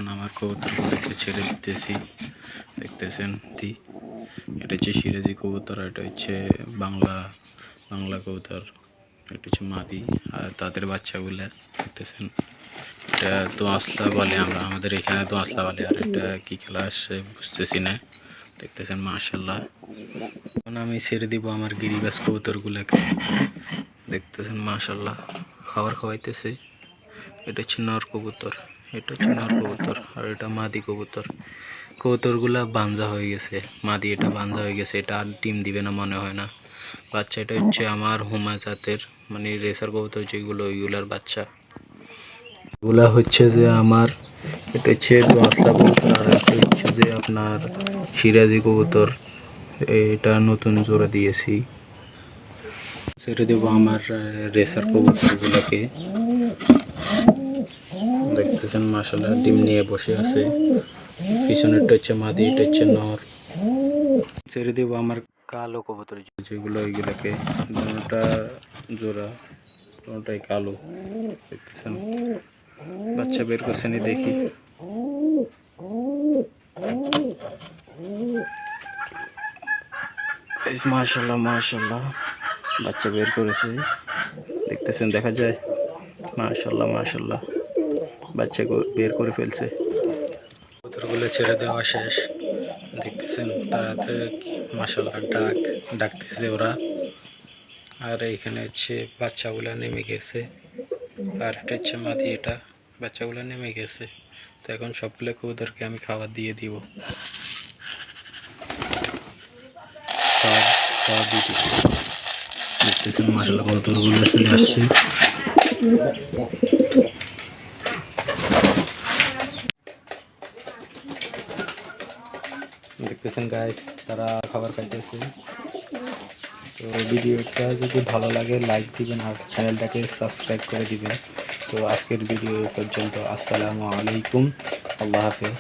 এখন আমার কবুতরগুলোকে ছেড়ে দিতেছি, দেখতেছেন। এটা হচ্ছে সিরাজি কবুতর, এটা হচ্ছে বাংলা বাংলা কবুতর, এটা হচ্ছে মাদি। আর তাদের বাচ্চাগুলা দেখতেছেন, এটা দোআঁশলা বলে, আমাদের এখানে দোআঁশলা বলে। আর এটা কি খেলা আসছে বুঝতেছি না, দেখতেছেন মাশাআল্লাহ। এখন আমি ছেড়ে দিব আমার গিরিবাজ কবুতরগুলোকে, দেখতেছেন মাশাআল্লাহ খাবার খাওয়াইতেছে। এটা হচ্ছে নর কবুতর, এটা হচ্ছে নর কবুতর, আর এটা মাদি কবুতর। কবুতরগুলা বাঞ্জা হয়ে গেছে, মাদি এটা বাঞ্জা হয়ে গেছে, এটা আর ডিম দিবে না মনে হয় না। বাচ্চা এটা হচ্ছে আমার হুমা জাতের, মানে রেসার কবুতর যেগুলো, ওইগুলার বাচ্চা। এগুলা হচ্ছে যে আমার, এটা হচ্ছে দোআঁশলা কবুতর, আর এটা হচ্ছে যে আপনার সিরাজি কবুতর। এটা নতুন জোড়া দিয়েছি, ছেড়ে দেবো আমার রেসার কবুতরগুলোকে। দেখতেছেন মাশাআল্লাহ ডিম নিয়ে বসে আছে। পিছনেরটা হচ্ছে মাদি, এটা হচ্ছে নর। ছেড়ে দেবো আমার কালো কবুতর যেগুলো, ওইগুলোকে। দুটোটা জোড়া, দুটোটাই কালো, দেখতেছেন। বাচ্চা বের করছে নি দেখি। মাশাআল্লাহ মাশাআল্লাহ বাচ্চা বের করেছে, দেখতেছেন, দেখা যায়। মাশাআল্লাহ মাশাআল্লাহ বাচ্চা বের করে ফেলছে। কবুতরগুলো ছেড়ে দেওয়া শেষ, দেখতেছেন। তাড়াতাড়ি মাশাআল্লাহ ডাকতেছে ওরা। আর এইখানে হচ্ছে বাচ্চাগুলো নেমে গেছে, আর এটা হচ্ছে মাদি, এটা বাচ্চাগুলো নেমে গেছে। তো এখন সবগুলো কবুতরকে আমি খাবার দিয়ে দিব, খাবার দিয়ে দিচ্ছি। দেখতেছেন মাশাআল্লাহ কবুতরগুলো চলে আসছে। দেখতেছেন গাইস, তারা খাবার খাইতেছে। তো ভিডিওটা যদি ভালো লাগে লাইক দিবেন, আর চ্যানেলটাকে সাবস্ক্রাইব করে দিবেন। তো আজকের ভিডিও পর্যন্ত, আসসালামু আলাইকুম, আল্লাহ হাফেজ।